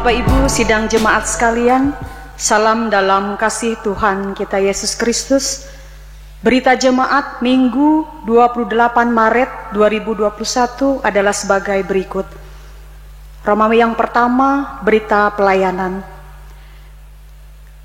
Bapak Ibu sidang jemaat sekalian, salam dalam kasih Tuhan kita Yesus Kristus. Berita jemaat Minggu 28 Maret 2021 adalah sebagai berikut. Romawi yang pertama, berita pelayanan.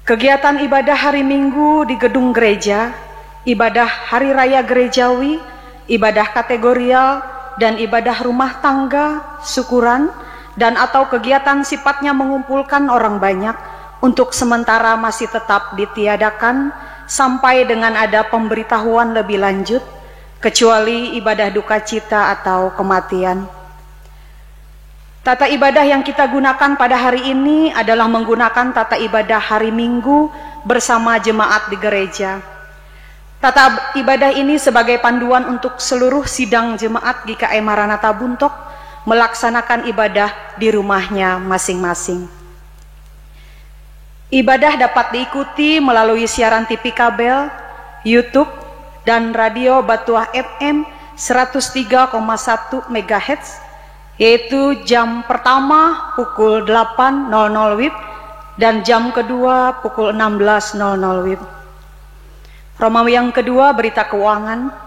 Kegiatan ibadah hari Minggu di gedung gereja, ibadah hari raya gerejawi, ibadah kategorial, dan ibadah rumah tangga, syukuran, dan atau kegiatan sifatnya mengumpulkan orang banyak untuk sementara masih tetap ditiadakan sampai dengan ada pemberitahuan lebih lanjut, kecuali ibadah duka cita atau kematian. Tata ibadah yang kita gunakan pada hari ini adalah menggunakan tata ibadah hari Minggu bersama jemaat di gereja. Tata ibadah ini sebagai panduan untuk seluruh sidang jemaat GKM Maranatha Buntok melaksanakan ibadah di rumahnya masing-masing. Ibadah dapat diikuti melalui siaran TV kabel, YouTube, dan radio Batuah FM 103,1 MHz, yaitu jam pertama pukul 8.00 WIB dan jam kedua pukul 16.00 WIB. Romawi yang kedua, berita keuangan.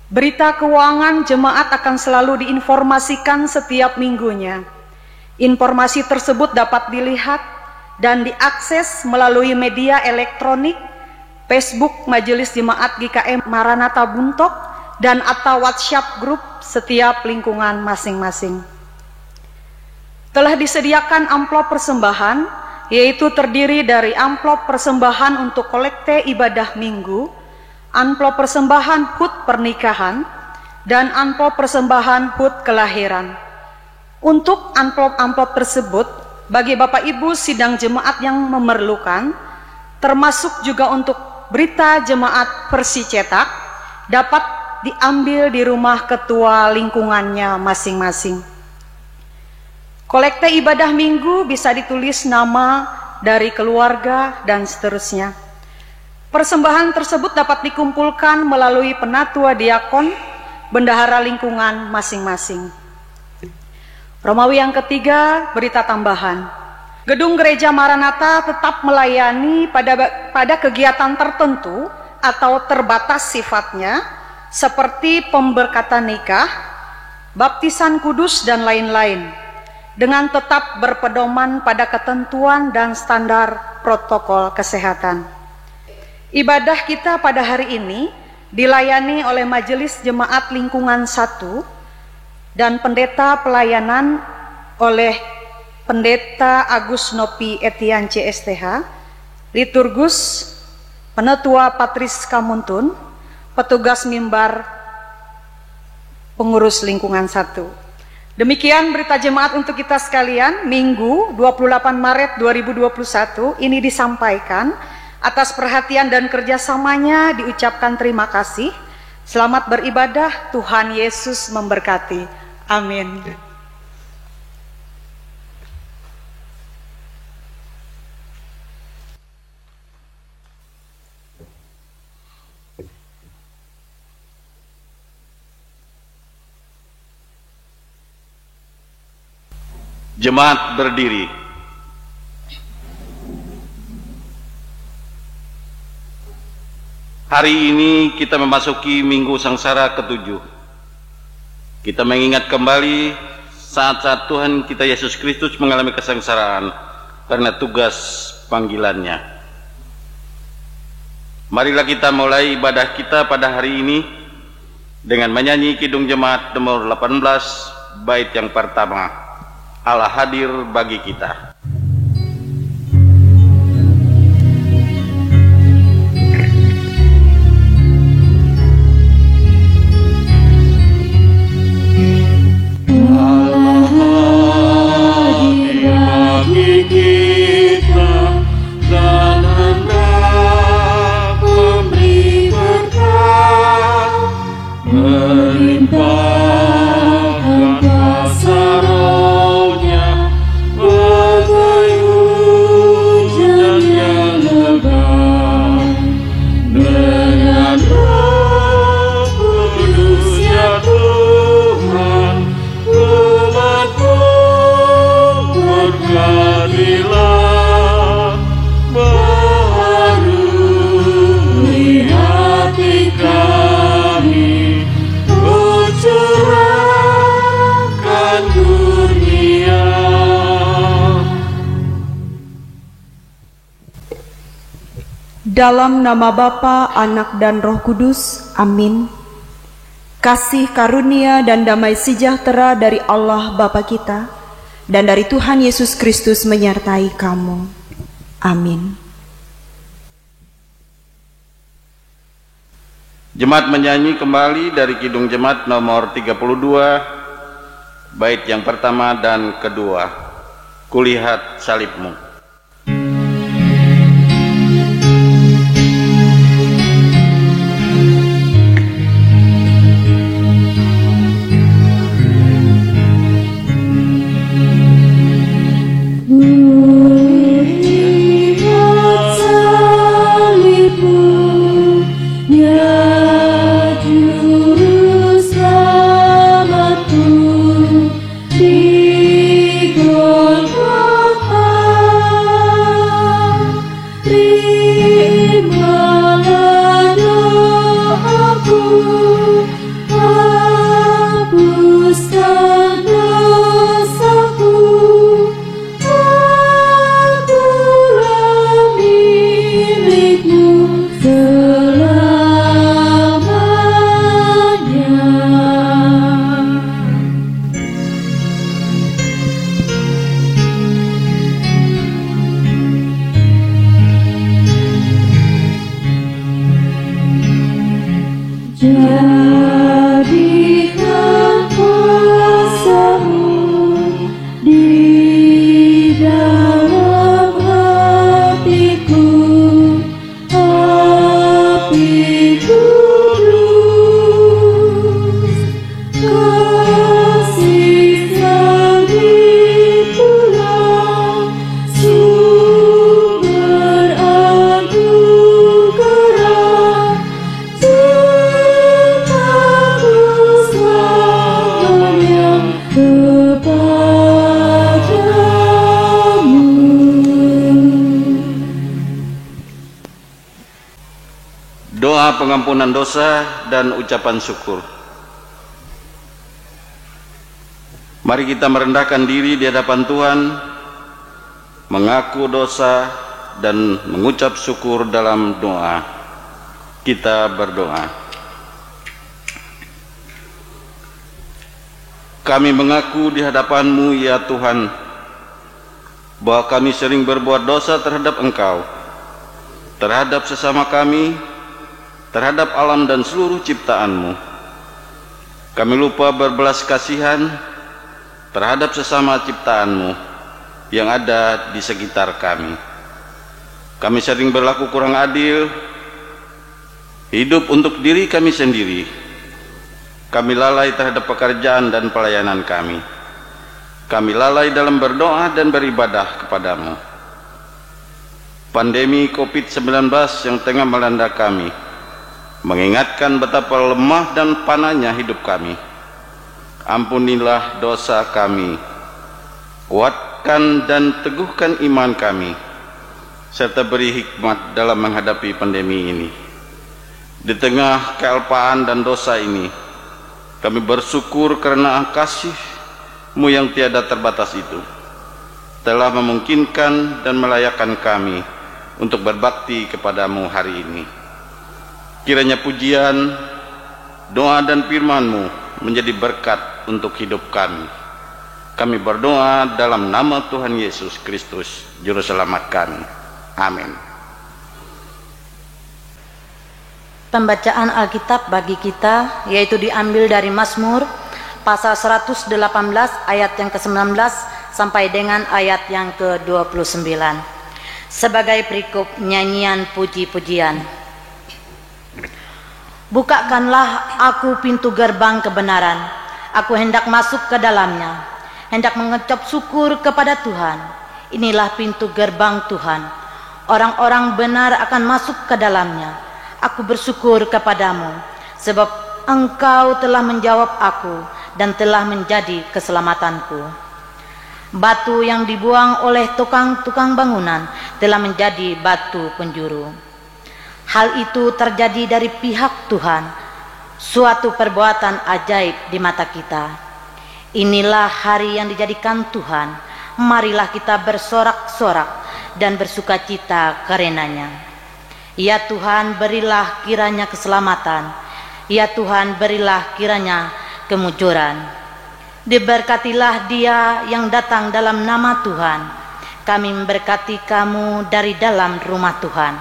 Berita keuangan jemaat akan selalu diinformasikan setiap minggunya. Informasi tersebut dapat dilihat dan diakses melalui media elektronik, Facebook Majelis Jemaat GKM Maranatha Buntok, dan atau WhatsApp grup setiap lingkungan masing-masing. Telah disediakan amplop persembahan, yaitu terdiri dari amplop persembahan untuk kolekte ibadah minggu, amplop persembahan HUT pernikahan, dan amplop persembahan HUT kelahiran. Untuk amplop-amplop tersebut, bagi Bapak Ibu sidang jemaat yang memerlukan, termasuk juga untuk berita jemaat versi cetak, dapat diambil di rumah ketua lingkungannya masing-masing. Kolekte ibadah minggu bisa ditulis nama dari keluarga dan seterusnya. Persembahan tersebut dapat dikumpulkan melalui penatua diakon, bendahara lingkungan masing-masing. Romawi yang ketiga, berita tambahan. Gedung Gereja Maranatha tetap melayani pada kegiatan tertentu atau terbatas sifatnya, seperti pemberkatan nikah, baptisan kudus, dan lain-lain, dengan tetap berpedoman pada ketentuan dan standar protokol kesehatan. Ibadah kita pada hari ini dilayani oleh Majelis Jemaat Lingkungan 1 dan pendeta pelayanan oleh Pendeta Agus Nopi Etian CSTH, liturgus Penetua Patris Kamuntun, petugas mimbar pengurus Lingkungan 1. Demikian berita jemaat untuk kita sekalian, Minggu 28 Maret 2021 ini disampaikan. Atas perhatian dan kerjasamanya diucapkan terima kasih. Selamat beribadah, Tuhan Yesus memberkati. Amin. Jemaat berdiri. Hari ini kita memasuki Minggu Sangsara ke-7. Kita mengingat kembali saat-saat Tuhan kita Yesus Kristus mengalami kesengsaraan karena tugas panggilannya. Marilah kita mulai ibadah kita pada hari ini dengan menyanyi Kidung Jemaat nomor 18, bait yang pertama, Allah hadir bagi kita. Melimpahkan kasar rohnya dalam nama Bapa, Anak, dan Roh Kudus. Amin. Kasih karunia dan damai sejahtera dari Allah Bapa kita dan dari Tuhan Yesus Kristus menyertai kamu. Amin. Jemaat menyanyi kembali dari Kidung Jemaat nomor 32, bait yang pertama dan kedua. Kulihat salibmu. Doa pengampunan dosa dan ucapan syukur. Mari kita merendahkan diri di hadapan Tuhan, mengaku dosa dan mengucap syukur dalam doa. Kita berdoa. Kami mengaku di hadapan-Mu ya Tuhan, bahwa kami sering berbuat dosa terhadap Engkau, terhadap sesama kami, terhadap alam dan seluruh ciptaan-Mu. Kami lupa berbelas kasihan terhadap sesama ciptaan-Mu yang ada di sekitar kami. Kami sering berlaku kurang adil, hidup untuk diri kami sendiri. Kami lalai terhadap pekerjaan dan pelayanan kami. Kami lalai dalam berdoa dan beribadah kepadamu. Pandemi COVID-19 yang tengah melanda kami mengingatkan betapa lemah dan panahnya hidup kami. Ampunilah dosa kami, kuatkan dan teguhkan iman kami, serta beri hikmat dalam menghadapi pandemi ini. Di tengah kealpaan dan dosa ini, kami bersyukur karena kasih-Mu yang tiada terbatas itu telah memungkinkan dan melayakkan kami untuk berbakti kepadamu hari ini. Kiranya pujian, doa dan firman-Mu menjadi berkat untuk hidup kami. Kami berdoa dalam nama Tuhan Yesus Kristus, Juru Selamat kami. Amin. Pembacaan Alkitab bagi kita yaitu diambil dari Mazmur pasal 118 ayat yang ke-19 sampai dengan ayat yang ke-29 sebagai perikop nyanyian puji-pujian. Bukakanlah aku pintu gerbang kebenaran, aku hendak masuk ke dalamnya, hendak mengucap syukur kepada Tuhan. Inilah pintu gerbang Tuhan, orang-orang benar akan masuk ke dalamnya. Aku bersyukur kepadamu, sebab Engkau telah menjawab aku dan telah menjadi keselamatanku. Batu yang dibuang oleh tukang-tukang bangunan telah menjadi batu penjuru. Hal itu terjadi dari pihak Tuhan, suatu perbuatan ajaib di mata kita. Inilah hari yang dijadikan Tuhan, marilah kita bersorak-sorak dan bersukacita karenanya. Ya Tuhan, berilah kiranya keselamatan. Ya Tuhan, berilah kiranya kemujuran. Diberkatilah dia yang datang dalam nama Tuhan. Kami memberkati kamu dari dalam rumah Tuhan.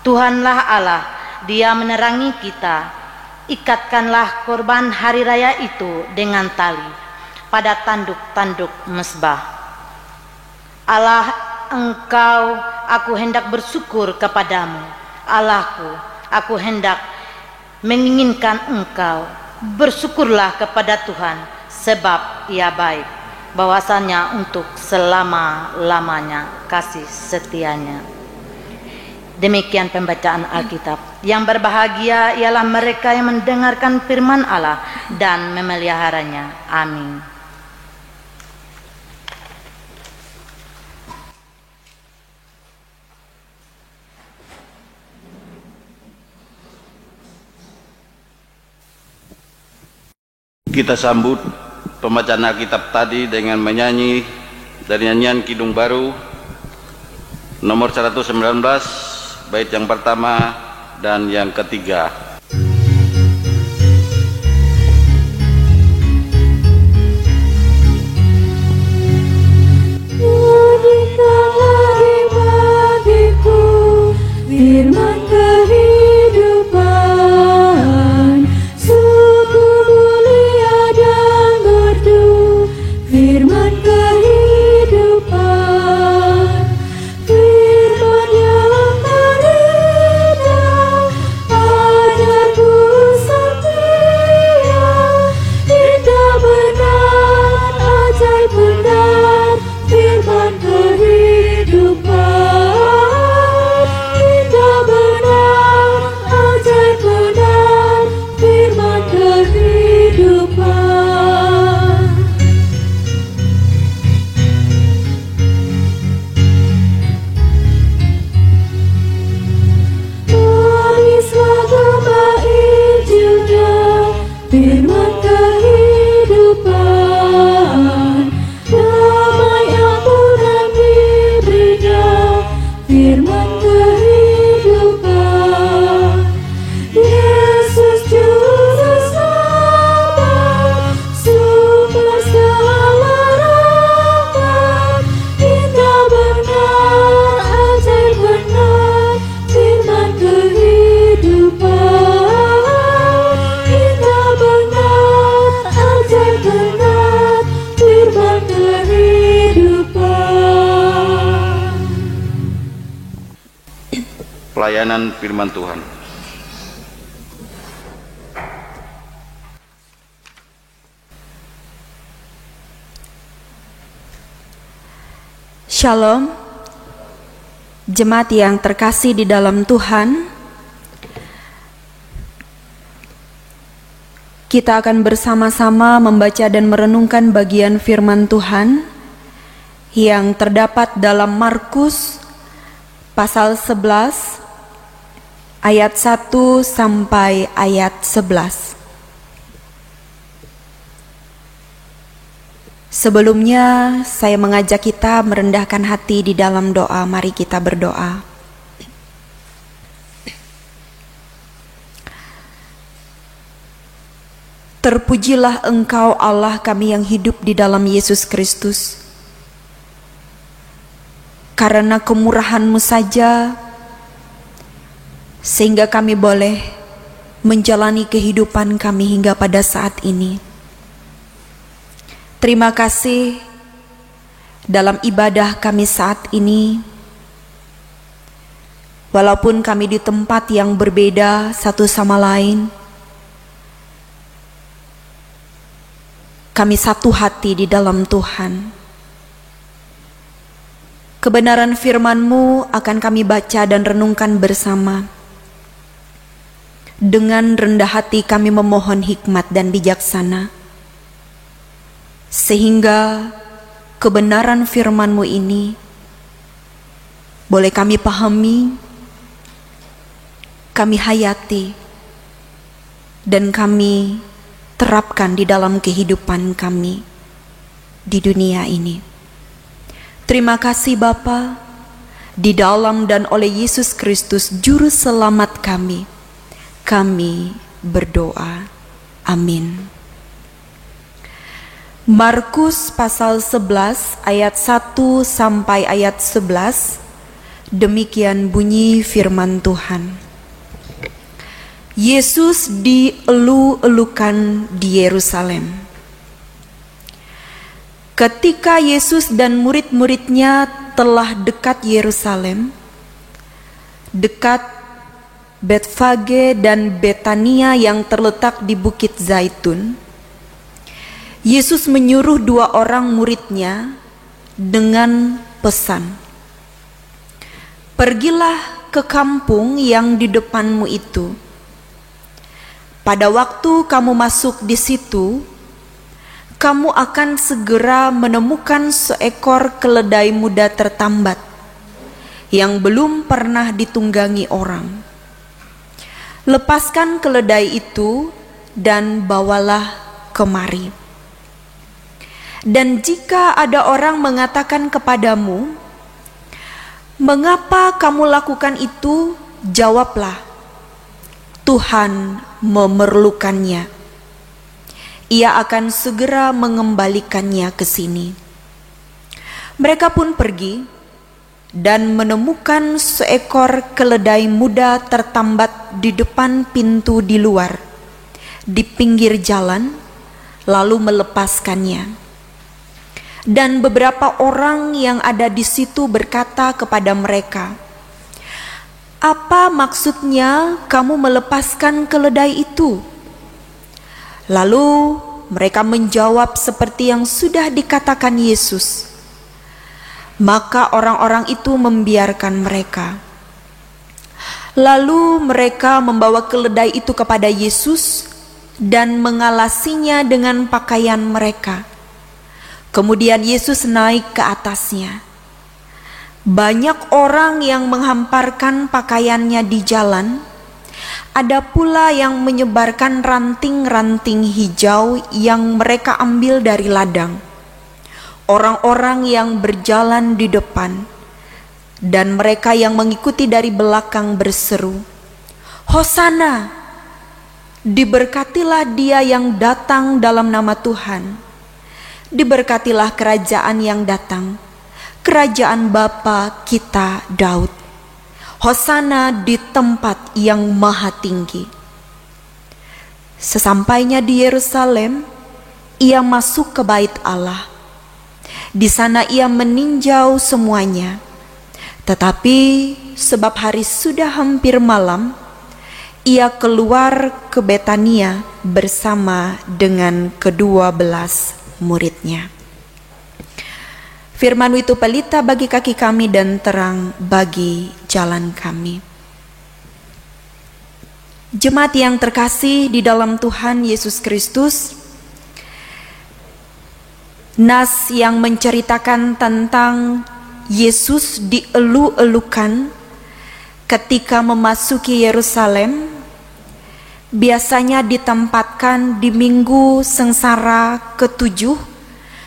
Tuhanlah Allah, Dia menerangi kita. Ikatkanlah korban hari raya itu dengan tali pada tanduk-tanduk mezbah. Allah, Engkau, aku hendak bersyukur kepadamu. Allahku, aku hendak menginginkan Engkau. Bersyukurlah kepada Tuhan, sebab Ia baik, bahwasanya untuk selama-lamanya kasih setianya. Demikian pembacaan Alkitab. Yang berbahagia ialah mereka yang mendengarkan firman Allah dan memeliharanya. Amin. Kita sambut pembacaan Alkitab tadi dengan menyanyi dari nyanyian Kidung Baru nomor 119, bait yang pertama dan yang ketiga. Bunyikanlah bagiku firman kehidupan, sungguh mulia dan merdu firman kehidupan, firman yang terindah, ajarku setia, indah benar, ajaib benar, firman kehidupan, indah benar, ajaib benar, firman kehidupan. Manislah gema Injilnya, firman kehidupan, damai ampunan diberinya, firman kehidupan. Yesus Juru Selamat, sumber segala rahmat, indah benar, ajaib benar, firman kehidupan, indah benar, ajaib benar, firman kehidupan. Pelayanan firman Tuhan. Shalom, jemaat yang terkasih di dalam Tuhan. Kita akan bersama-sama membaca dan merenungkan bagian firman Tuhan yang terdapat dalam Markus pasal 11 ayat 1 sampai ayat 11. Sebelumnya saya mengajak kita merendahkan hati di dalam doa. Mari kita berdoa. Terpujilah Engkau Allah kami yang hidup di dalam Yesus Kristus. Karena kemurahan-Mu saja sehingga kami boleh menjalani kehidupan kami hingga pada saat ini. Terima kasih dalam ibadah kami saat ini. Walaupun kami di tempat yang berbeda satu sama lain, kami satu hati di dalam Tuhan. Kebenaran firman-Mu akan kami baca dan renungkan bersama. Dengan rendah hati kami memohon hikmat dan bijaksana, sehingga kebenaran firman-Mu ini boleh kami pahami, kami hayati, dan kami terapkan di dalam kehidupan kami di dunia ini. Terima kasih Bapa, di dalam dan oleh Yesus Kristus Juru Selamat kami berdoa. Amin. Markus pasal 11 ayat 1 sampai ayat 11, demikian bunyi firman Tuhan. Yesus dielu-elukan di Yerusalem. Ketika Yesus dan murid-muridnya telah dekat Yerusalem, dekat Betfage dan Betania yang terletak di Bukit Zaitun, Yesus menyuruh 2 orang muridnya dengan pesan, "Pergilah ke kampung yang di depanmu itu. Pada waktu kamu masuk di situ, kamu akan segera menemukan seekor keledai muda tertambat yang belum pernah ditunggangi orang. Lepaskan keledai itu dan bawalah kemari. Dan jika ada orang mengatakan kepadamu, 'Mengapa kamu lakukan itu?' jawablah, 'Tuhan memerlukannya. Ia akan segera mengembalikannya ke sini.' Mereka pun pergi dan menemukan seekor keledai muda tertambat di depan pintu di luar, di pinggir jalan, lalu melepaskannya. Dan beberapa orang yang ada di situ berkata kepada mereka, 'Apa maksudnya kamu melepaskan keledai itu?' Lalu mereka menjawab seperti yang sudah dikatakan Yesus. Maka orang-orang itu membiarkan mereka. Lalu mereka membawa keledai itu kepada Yesus dan mengalasinya dengan pakaian mereka. Kemudian Yesus naik ke atasnya. Banyak orang yang menghamparkan pakaiannya di jalan. Ada pula yang menyebarkan ranting-ranting hijau yang mereka ambil dari ladang. Orang-orang yang berjalan di depan dan mereka yang mengikuti dari belakang berseru, 'Hosana! Diberkatilah dia yang datang dalam nama Tuhan. Diberkatilah kerajaan yang datang, kerajaan Bapa kita Daud. Hosana di tempat yang maha tinggi.' Sesampainya di Yerusalem, ia masuk ke bait Allah. Di sana ia meninjau semuanya. Tetapi sebab hari sudah hampir malam, ia keluar ke Betania bersama dengan ke-12 muridnya. Firman itu pelita bagi kaki kami dan terang bagi jalan kami. Jemaat yang terkasih di dalam Tuhan Yesus Kristus, nas yang menceritakan tentang Yesus dielu-elukan ketika memasuki Yerusalem biasanya ditempatkan di minggu sengsara ke-7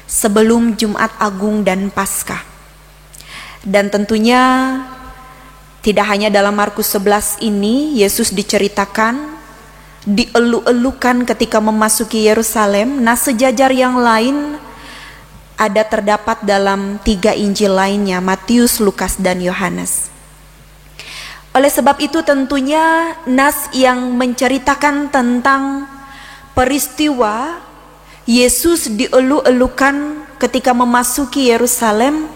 sebelum Jumat Agung dan Paskah. Dan tentunya tidak hanya dalam Markus 11 ini Yesus diceritakan dielu-elukan ketika memasuki Yerusalem. Nah, sejajar yang lain ada terdapat dalam 3 Injil lainnya, Matius, Lukas, dan Yohanes. Oleh sebab itu tentunya nas yang menceritakan tentang peristiwa Yesus dielu-elukan ketika memasuki Yerusalem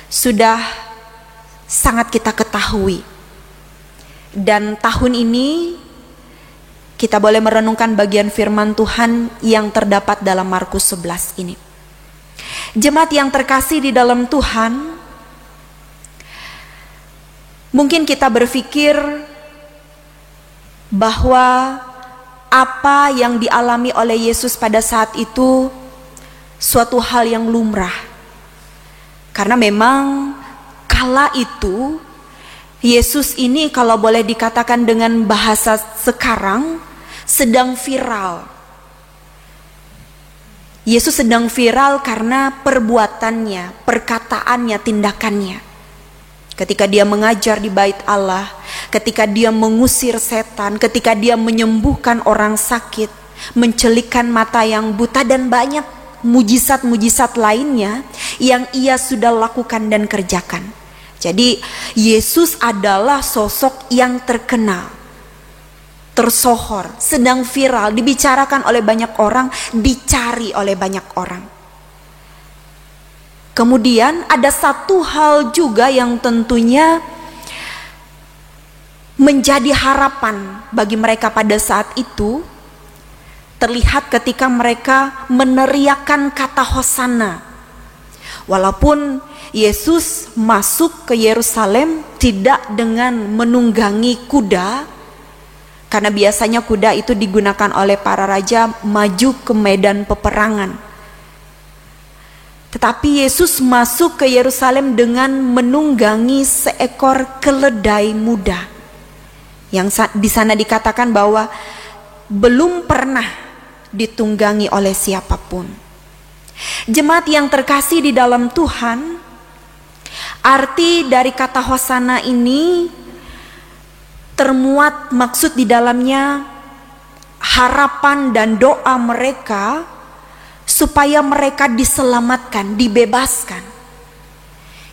sudah sangat kita ketahui. Dan tahun ini kita boleh merenungkan bagian firman Tuhan yang terdapat dalam Markus 11 ini. Jemaat yang terkasih di dalam Tuhan, mungkin kita berpikir bahwa apa yang dialami oleh Yesus pada saat itu suatu hal yang lumrah. Karena memang kala itu Yesus ini kalau boleh dikatakan dengan bahasa sekarang sedang viral. Yesus sedang viral karena perbuatannya, perkataannya, tindakannya. ketika dia mengajar di bait Allah, ketika dia mengusir setan, ketika dia menyembuhkan orang sakit, mencelikkan mata yang buta, dan banyak mujizat-mujizat lainnya yang ia sudah lakukan dan kerjakan. Jadi Yesus adalah sosok yang terkenal, tersohor, sedang viral, dibicarakan oleh banyak orang, dicari oleh banyak orang. Kemudian ada satu hal juga yang tentunya menjadi harapan bagi mereka pada saat itu, terlihat ketika mereka meneriakkan kata Hosana. Walaupun Yesus masuk ke Yerusalem tidak dengan menunggangi kuda, karena biasanya kuda itu digunakan oleh para raja maju ke medan peperangan. Tetapi Yesus masuk ke Yerusalem dengan menunggangi seekor keledai muda, yang di sana dikatakan bahwa belum pernah ditunggangi oleh siapapun. Jemaat yang terkasih di dalam Tuhan, arti dari kata Hosana ini termuat maksud di dalamnya harapan dan doa mereka supaya mereka diselamatkan, dibebaskan.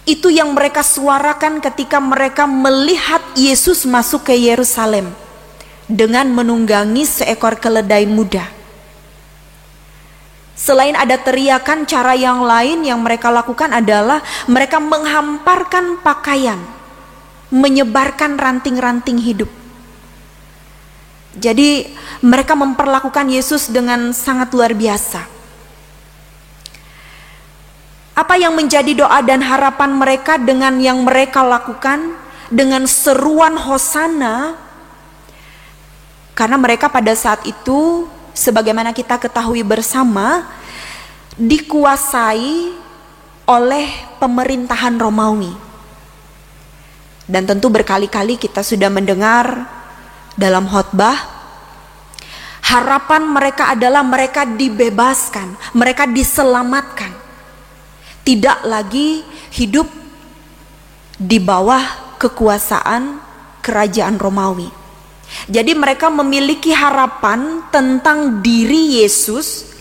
Itu yang mereka suarakan ketika mereka melihat Yesus masuk ke Yerusalem dengan menunggangi seekor keledai muda. Selain ada teriakan, cara yang lain yang mereka lakukan adalah mereka menghamparkan pakaian, menyebarkan ranting-ranting hidup. Jadi mereka memperlakukan Yesus dengan sangat luar biasa. Apa yang menjadi doa dan harapan mereka dengan yang mereka lakukan, dengan seruan Hosana? Karena mereka pada saat itu, sebagaimana kita ketahui bersama, dikuasai oleh pemerintahan Romawi. Dan tentu berkali-kali kita sudah mendengar dalam khotbah, harapan mereka adalah mereka dibebaskan, mereka diselamatkan, tidak lagi hidup di bawah kekuasaan kerajaan Romawi. Jadi mereka memiliki harapan tentang diri Yesus,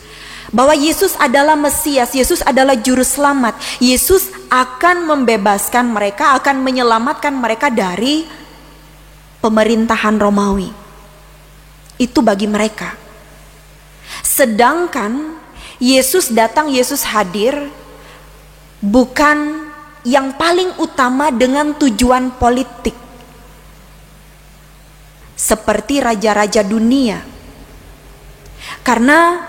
bahwa Yesus adalah Mesias, Yesus adalah juru selamat, Yesus akan membebaskan mereka, akan menyelamatkan mereka dari pemerintahan Romawi. Itu bagi mereka. Sedangkan Yesus datang, Yesus hadir bukan yang paling utama dengan tujuan politik seperti raja-raja dunia. Karena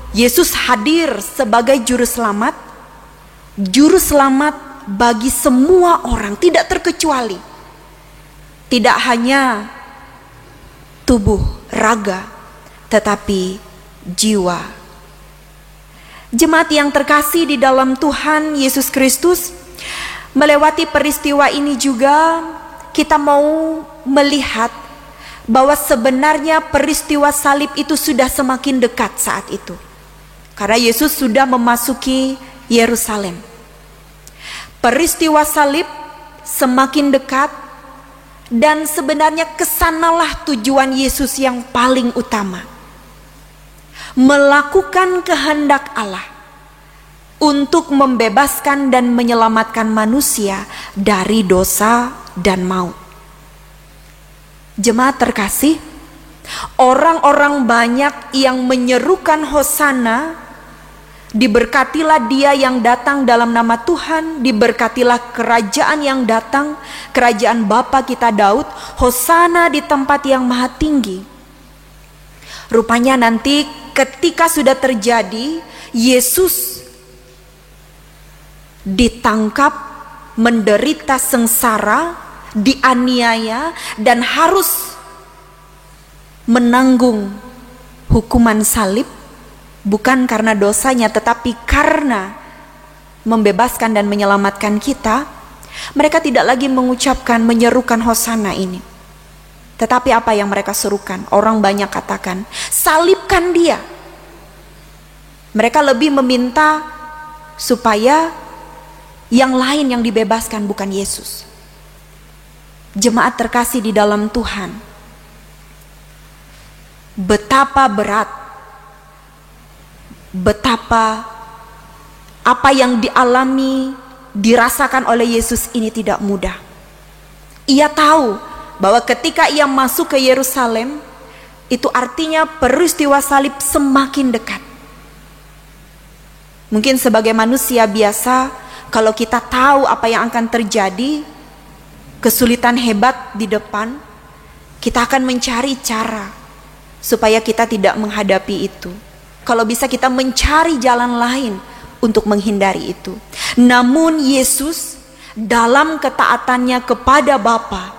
Yesus hadir sebagai juru selamat bagi semua orang, tidak terkecuali. Tidak hanya tubuh, raga, tetapi jiwa. Jemaat yang terkasih di dalam Tuhan Yesus Kristus, melewati peristiwa ini juga kita mau melihat bahwa sebenarnya peristiwa salib itu sudah semakin dekat saat itu. Karena Yesus sudah memasuki Yerusalem. Peristiwa salib semakin dekat, dan sebenarnya kesanalah tujuan Yesus yang paling utama. Melakukan kehendak Allah untuk membebaskan dan menyelamatkan manusia dari dosa dan maut. Jemaat terkasih, orang-orang banyak yang menyerukan Hosana, diberkatilah dia yang datang dalam nama Tuhan, diberkatilah kerajaan yang datang, kerajaan Bapa kita Daud, Hosana di tempat yang maha tinggi. Rupanya nanti ketika sudah terjadi, Yesus ditangkap, menderita sengsara, dianiaya, dan harus menanggung hukuman salib, bukan karena dosanya tetapi karena membebaskan dan menyelamatkan kita. Mereka tidak lagi mengucapkan, menyerukan Hosana ini, tetapi apa yang mereka serukan? Orang banyak katakan, salibkan dia. Mereka lebih meminta supaya Yang lain yang dibebaskan bukan Yesus. Jemaat terkasih di dalam Tuhan, betapa berat, betapa apa yang dialami, dirasakan oleh Yesus ini tidak mudah. Ia tahu bahwa ketika ia masuk ke Yerusalem, itu artinya peristiwa salib semakin dekat. Mungkin sebagai manusia biasa, kalau kita tahu apa yang akan terjadi, kesulitan hebat di depan, kita akan mencari cara supaya kita tidak menghadapi itu. Kalau bisa kita mencari jalan lain untuk menghindari itu. Namun Yesus dalam ketaatannya kepada Bapa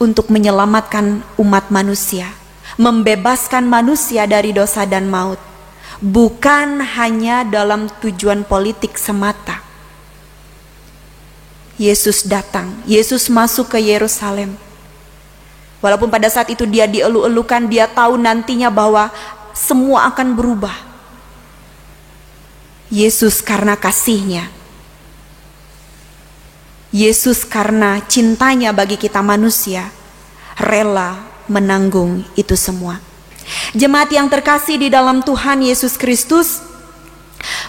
untuk menyelamatkan umat manusia, membebaskan manusia dari dosa dan maut, bukan hanya dalam tujuan politik semata. Yesus datang, Yesus masuk ke Yerusalem. Walaupun pada saat itu dia dielu-elukan, dia tahu nantinya bahwa semua akan berubah. Yesus karena kasihnya, Yesus karena cintanya bagi kita manusia, rela menanggung itu semua. Jemaat yang terkasih di dalam Tuhan Yesus Kristus,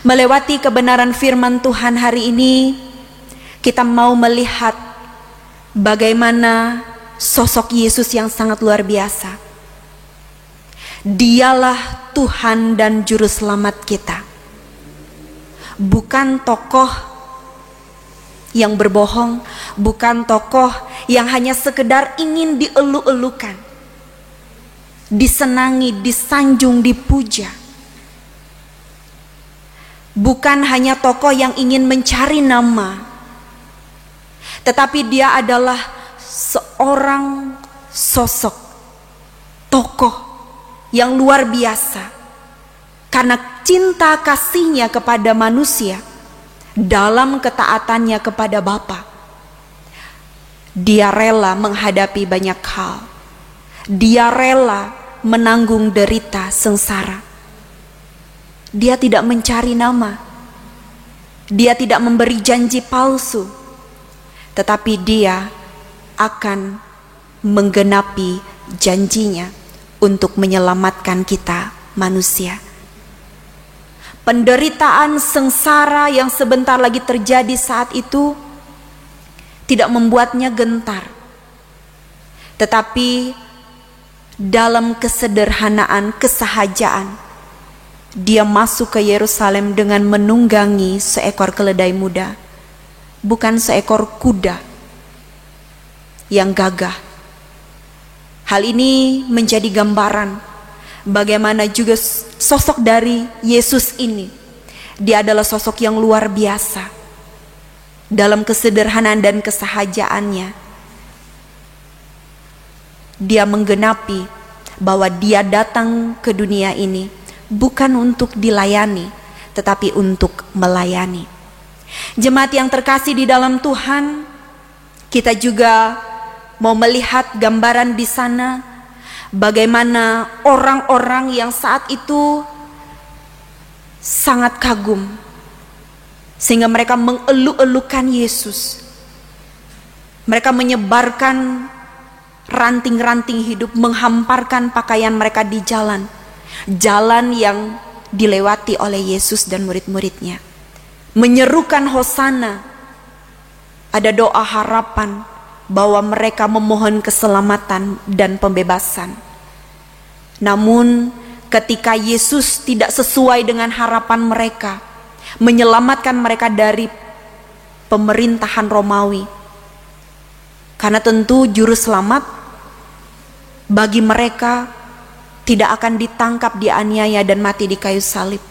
melewati kebenaran firman Tuhan hari ini, kita mau melihat bagaimana sosok Yesus yang sangat luar biasa. Dialah Tuhan dan Juru Selamat kita. Bukan tokoh yang berbohong, bukan tokoh yang hanya sekedar ingin dielu-elukan, disenangi, disanjung, dipuja. Bukan hanya tokoh yang ingin mencari nama, tetapi dia adalah seorang sosok, tokoh yang luar biasa. Karena cinta kasihnya kepada manusia, dalam ketaatannya kepada Bapa, dia rela menghadapi banyak hal. Dia rela menanggung derita sengsara. Dia tidak mencari nama, dia tidak memberi janji palsu, tetapi dia akan menggenapi janjinya untuk menyelamatkan kita manusia. Penderitaan sengsara yang sebentar lagi terjadi saat itu tidak membuatnya gentar, tetapi dalam kesederhanaan, kesahajaan, dia masuk ke Yerusalem dengan menunggangi seekor keledai muda, bukan seekor kuda yang gagah. Hal ini menjadi gambaran bagaimana juga sosok dari Yesus ini. Dia adalah sosok yang luar biasa dalam kesederhanaan dan kesahajaannya. Dia menggenapi bahwa dia datang ke dunia ini bukan untuk dilayani, tetapi untuk melayani. Jemaat yang terkasih di dalam Tuhan, kita juga mau melihat gambaran di sana bagaimana orang-orang yang saat itu sangat kagum, sehingga mereka mengelu-elukan Yesus. Mereka menyebarkan ranting-ranting hidup, menghamparkan pakaian mereka di jalan yang dilewati oleh Yesus dan murid-muridnya, menyerukan hosana. Ada doa harapan bahwa mereka memohon keselamatan dan pembebasan. Namun ketika Yesus tidak sesuai dengan harapan mereka, menyelamatkan mereka dari pemerintahan Romawi, karena tentu juru selamat bagi mereka tidak akan ditangkap, dianiaya dan mati di kayu salib,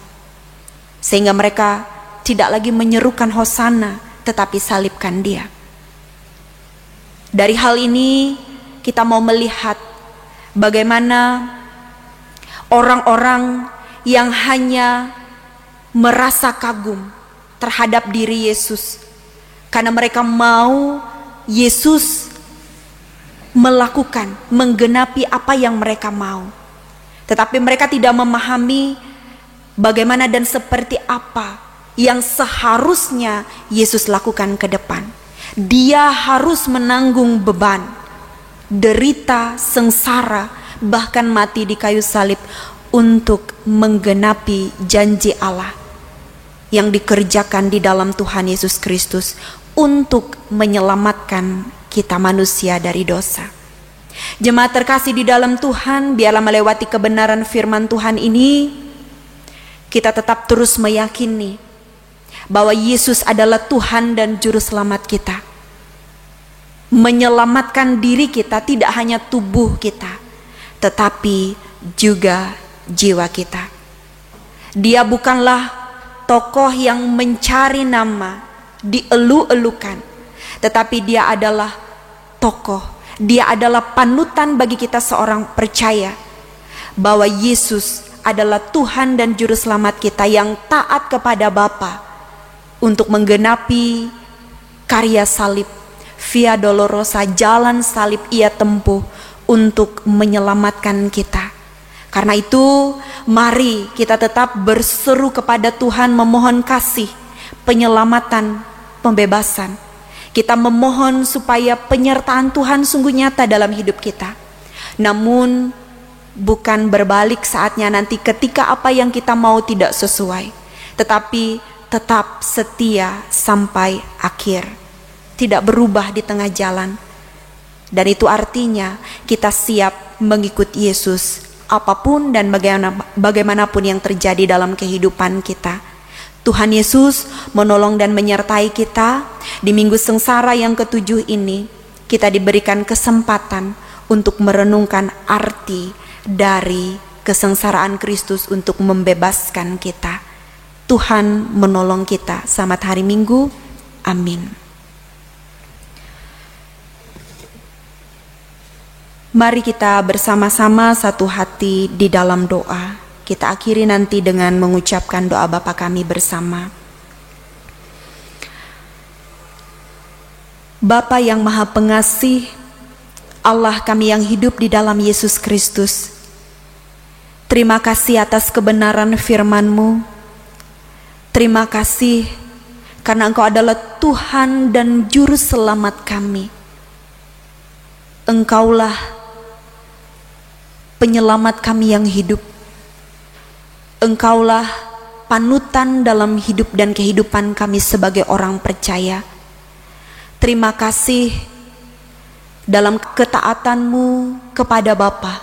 sehingga mereka tidak lagi menyerukan hosana, tetapi salibkan dia. Dari hal ini kita mau melihat bagaimana orang-orang yang hanya merasa kagum terhadap diri Yesus, karena mereka mau Yesus melakukan, menggenapi apa yang mereka mau. Tetapi mereka tidak memahami bagaimana dan seperti apa yang seharusnya Yesus lakukan ke depan. Dia harus menanggung beban, derita, sengsara, bahkan mati di kayu salib untuk menggenapi janji Allah yang dikerjakan di dalam Tuhan Yesus Kristus untuk menyelamatkan kita manusia dari dosa. Jemaat terkasih di dalam Tuhan, biarlah melewati kebenaran firman Tuhan ini, kita tetap terus meyakini bahwa Yesus adalah Tuhan dan Juru Selamat kita. Menyelamatkan diri kita, tidak hanya tubuh kita, tetapi juga jiwa kita. Dia bukanlah tokoh yang mencari nama, dielu-elukan, tetapi dia adalah tokoh, dia adalah panutan bagi kita seorang percaya bahwa Yesus adalah Tuhan dan Juru Selamat kita yang taat kepada Bapa untuk menggenapi karya salib, via dolorosa, jalan salib ia tempuh untuk menyelamatkan kita. Karena itu mari kita tetap berseru kepada Tuhan, memohon kasih, penyelamatan, pembebasan. Kita memohon supaya penyertaan Tuhan sungguh nyata dalam hidup kita. Namun bukan berbalik saatnya nanti ketika apa yang kita mau tidak sesuai, tetapi tetap setia sampai akhir, tidak berubah di tengah jalan. Dan itu artinya kita siap mengikuti Yesus apapun dan bagaimanapun yang terjadi dalam kehidupan kita. Tuhan Yesus menolong dan menyertai kita. Di minggu sengsara yang ke-7 ini kita diberikan kesempatan untuk merenungkan arti dari kesengsaraan Kristus untuk membebaskan kita. Tuhan menolong kita. Selamat hari Minggu. Amin. Mari kita bersama-sama satu hati di dalam doa. Kita akhiri nanti dengan mengucapkan doa Bapa kami bersama. Bapa yang Maha Pengasih, Allah kami yang hidup di dalam Yesus Kristus, terima kasih atas kebenaran firman-Mu. Terima kasih karena Engkau adalah Tuhan dan Juru Selamat kami. Engkaulah penyelamat kami yang hidup. Engkaulah panutan dalam hidup dan kehidupan kami sebagai orang percaya. Terima kasih dalam ketaatan-Mu kepada Bapa.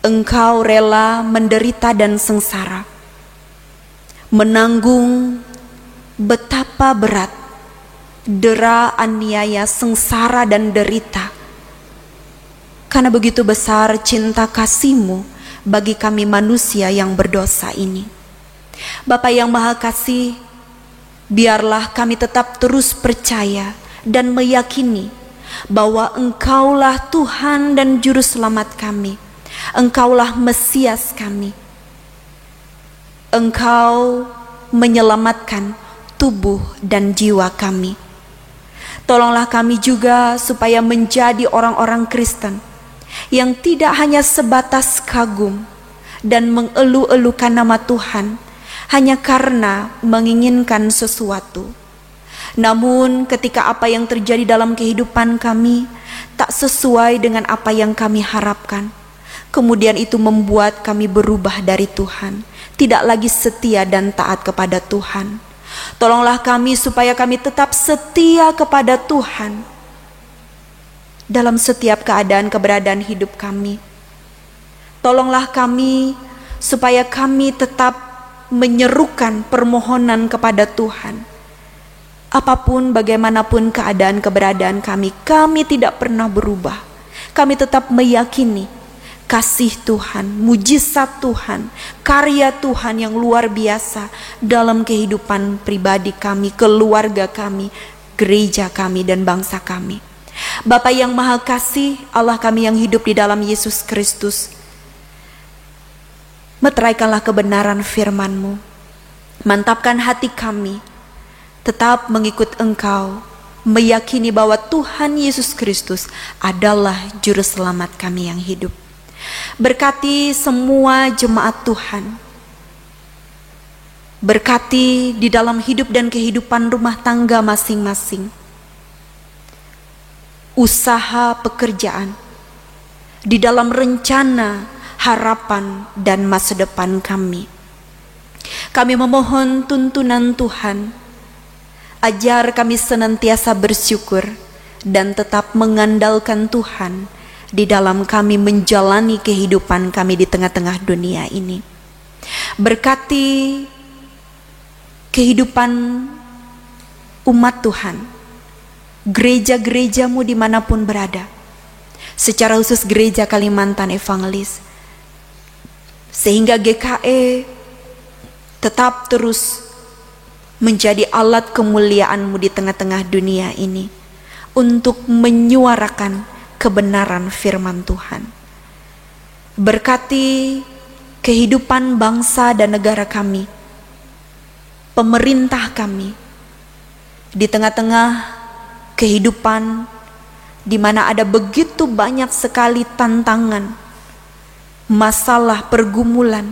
Engkau rela menderita dan sengsara, menanggung betapa berat dera, aniaya, sengsara dan derita. Karena begitu besar cinta kasih-Mu bagi kami manusia yang berdosa ini. Bapa yang Maha Kasih, biarlah kami tetap terus percaya dan meyakini bahwa Engkaulah Tuhan dan Juru Selamat kami. Engkaulah Mesias kami. Engkau menyelamatkan tubuh dan jiwa kami. Tolonglah kami juga supaya menjadi orang-orang Kristen yang tidak hanya sebatas kagum dan mengeluh-elukan nama Tuhan hanya karena menginginkan sesuatu. Namun ketika apa yang terjadi dalam kehidupan kami tak sesuai dengan apa yang kami harapkan, kemudian itu membuat kami berubah dari Tuhan, tidak lagi setia dan taat kepada Tuhan. Tolonglah kami supaya kami tetap setia kepada Tuhan dalam setiap keadaan keberadaan hidup kami. Tolonglah kami supaya kami tetap menyerukan permohonan kepada Tuhan. Apapun bagaimanapun keadaan keberadaan kami tidak pernah berubah. Kami tetap meyakini kasih Tuhan, mujizat Tuhan, karya Tuhan yang luar biasa dalam kehidupan pribadi kami, keluarga kami, gereja kami, dan bangsa kami. Bapa yang Maha Kasih, Allah kami yang hidup di dalam Yesus Kristus, meteraikanlah kebenaran firman-Mu, mantapkan hati kami tetap mengikut Engkau, meyakini bahwa Tuhan Yesus Kristus adalah Juru Selamat kami yang hidup. Berkati semua jemaat Tuhan Berkati di dalam hidup dan kehidupan rumah tangga masing-masing, usaha pekerjaan, di dalam rencana, harapan, dan masa depan kami. Kami memohon tuntunan Tuhan, ajar kami senantiasa bersyukur dan tetap mengandalkan Tuhan di dalam kami menjalani kehidupan kami di tengah-tengah dunia ini. Berkati kehidupan umat Tuhan, gereja-gerejamu dimanapun berada, secara khusus gereja Kalimantan Evangelis, sehingga GKE tetap terus menjadi alat kemuliaan-Mu di tengah-tengah dunia ini untuk menyuarakan kebenaran firman Tuhan. Berkati kehidupan bangsa dan negara kami, pemerintah kami, di tengah-tengah kehidupan di mana ada begitu banyak sekali tantangan, masalah, pergumulan.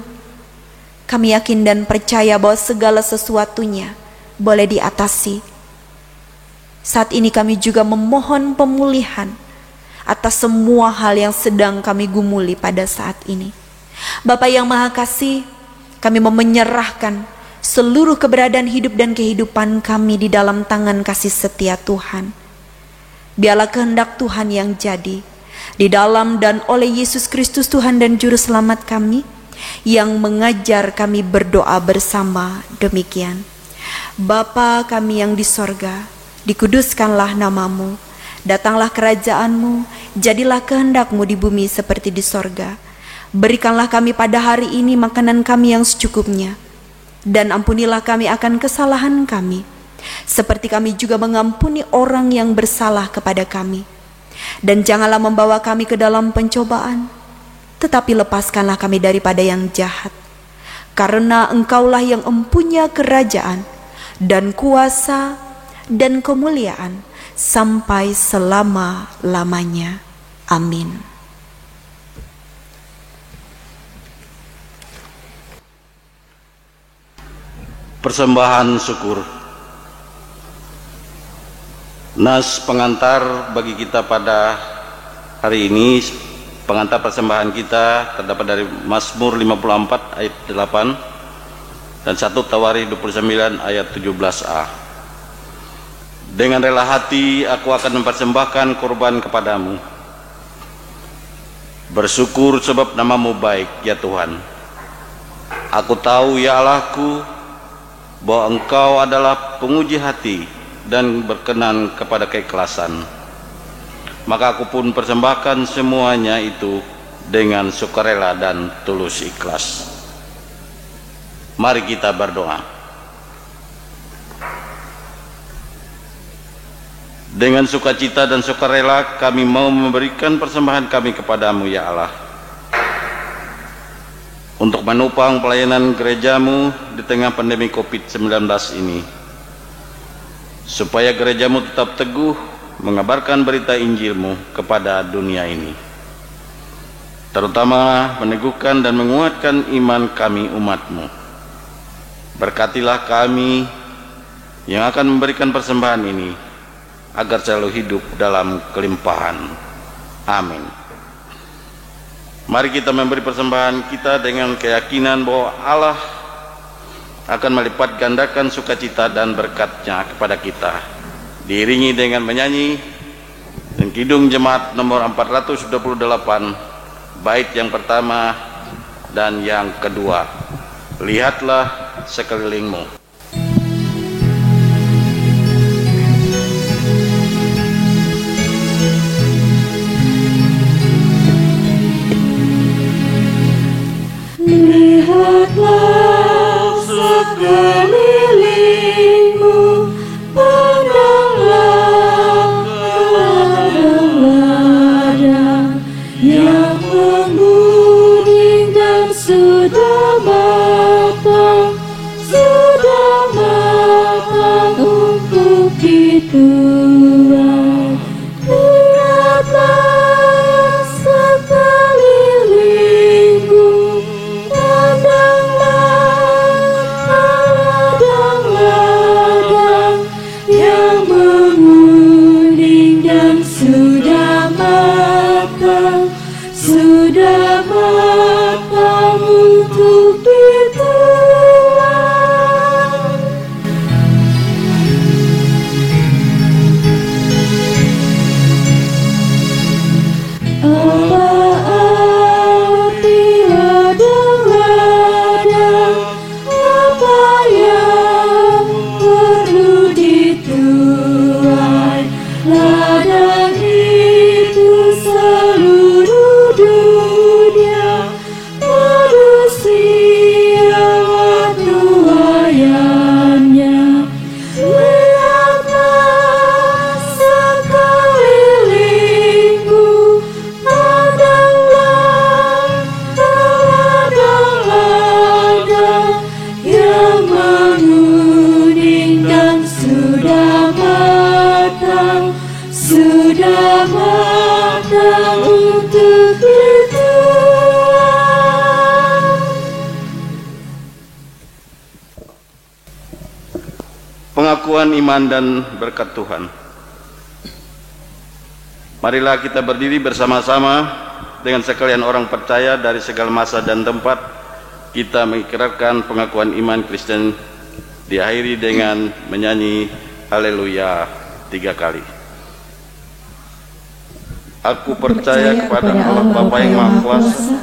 Kami yakin dan percaya bahwa segala sesuatunya boleh diatasi. Saat ini kami juga memohon pemulihan atas semua hal yang sedang kami gumuli pada saat ini. Bapa yang Maha Kasih, kami mau menyerahkan seluruh keberadaan hidup dan kehidupan kami di dalam tangan kasih setia Tuhan. Biarlah kehendak Tuhan yang jadi di dalam dan oleh Yesus Kristus Tuhan dan Juru Selamat kami, yang mengajar kami berdoa bersama demikian. Bapa kami yang di sorga, dikuduskanlah namamu, datanglah kerajaan-Mu, jadilah kehendak-Mu di bumi seperti di sorga. Berikanlah kami pada hari ini makanan kami yang secukupnya, dan ampunilah kami akan kesalahan kami, seperti kami juga mengampuni orang yang bersalah kepada kami. Dan janganlah membawa kami ke dalam pencobaan, tetapi lepaskanlah kami daripada yang jahat. Karena Engkaulah yang empunya kerajaan dan kuasa dan kemuliaan sampai selama-lamanya. Amin. Persembahan syukur. Nas pengantar bagi kita pada hari ini, pengantar persembahan kita terdapat dari Mazmur 54 ayat 8 dan 1 Tawari 29 ayat 17a. Dengan rela hati aku akan mempersembahkan korban kepadamu. Bersyukur sebab namamu baik, ya Tuhan. Aku tahu, ya Allahku, bahwa Engkau adalah penguji hati dan berkenan kepada keikhlasan. Maka aku pun persembahkan semuanya itu dengan sukarela dan tulus ikhlas. Mari kita berdoa. Dengan sukacita dan sukarela kami mau memberikan persembahan kami kepadamu, ya Allah, untuk menopang pelayanan gerejamu di tengah pandemi COVID-19 ini, supaya gerejamu tetap teguh mengabarkan berita Injilmu kepada dunia ini, terutama meneguhkan dan menguatkan iman kami umatmu. Berkatilah kami yang akan memberikan persembahan ini, agar selalu hidup dalam kelimpahan. Amin. Mari kita memberi persembahan kita dengan keyakinan bahwa Allah akan melipat gandakan sukacita dan berkat-Nya kepada kita. Diiringi dengan menyanyi dan kidung jemaat nomor 428, bait yang pertama dan yang kedua. Lihatlah sekelilingmu. Lihatlah sekelilingmu, pandanglah ladang-ladang yang menguning dan sudah matang, sudah datang untuk bertuah. Pengakuan iman dan berkat Tuhan. Marilah kita berdiri bersama-sama dengan sekalian orang percaya dari segala masa dan tempat. Kita mengikrarkan pengakuan iman Kristen, diakhiri dengan menyanyi Haleluya 3 kali. Aku percaya kepada Allah Bapa yang Maha Kuasa,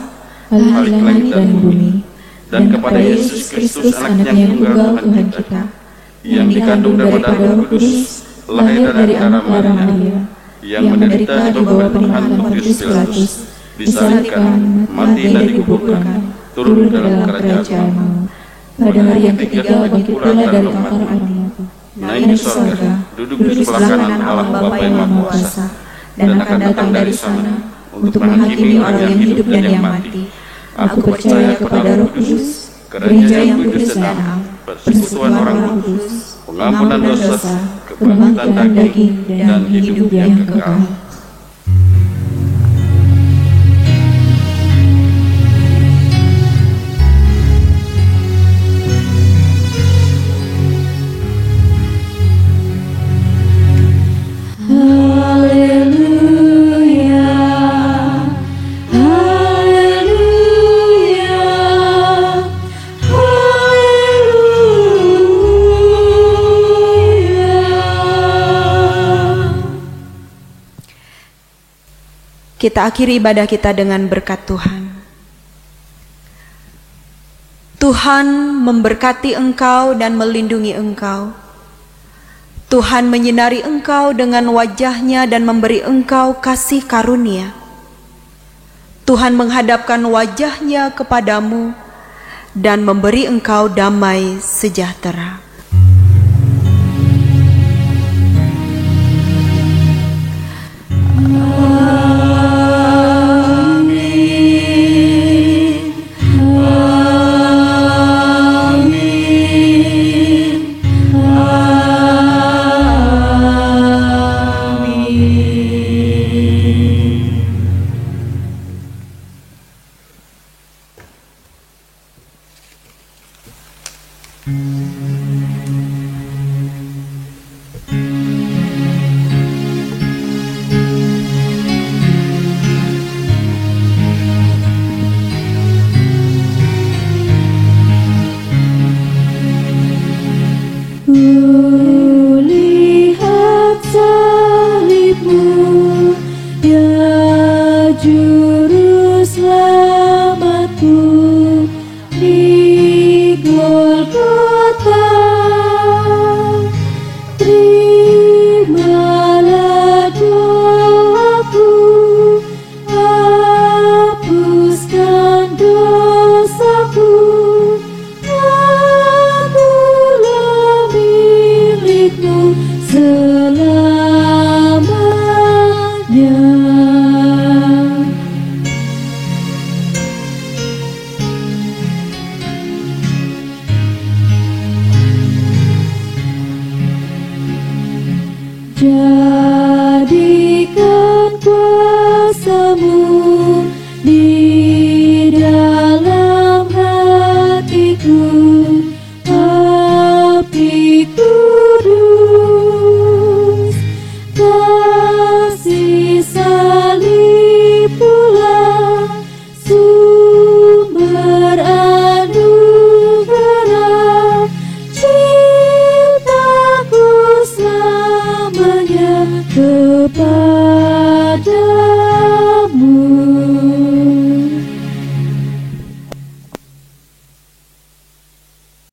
Khalik langit dan bumi, dan kepada Yesus Kristus Anaknya yang tunggal Tuhan kita, yang dikandung daripada Roh Kudus, lahir dari anak Maria, yang menderita di bawah pemerintahan Pontius Pilatus, disalibkan, mati dan dikuburkan, turun dalam kerajaan maut. Pada hari yang ketiga bangkit pula dari antara orang mati, naik ke surga, duduk di sebelah kanan Allah Bapa yang Maha Kuasa, dan akan datang dari sana untuk menghakimi orang yang hidup dan yang mati. Aku percaya kepada Roh Kudus, gereja yang kudus dan am, persekutuan orang kudus, pengampunan dosa, kebangkitan daging, dan hidup yang kekal. Haleluya, haleluya, haleluya. Kita akhiri ibadah kita dengan berkat Tuhan. Tuhan memberkati engkau dan melindungi engkau. Tuhan menyinari engkau dengan wajah-Nya dan memberi engkau kasih karunia. Tuhan menghadapkan wajah-Nya kepadamu dan memberi engkau damai sejahtera. Lihat salibmu, ya juru selamatku, di Golgota. Terimalah doaku, hapuskan dosaku. Akulah milikmu selamanya. Jadikan kuasamu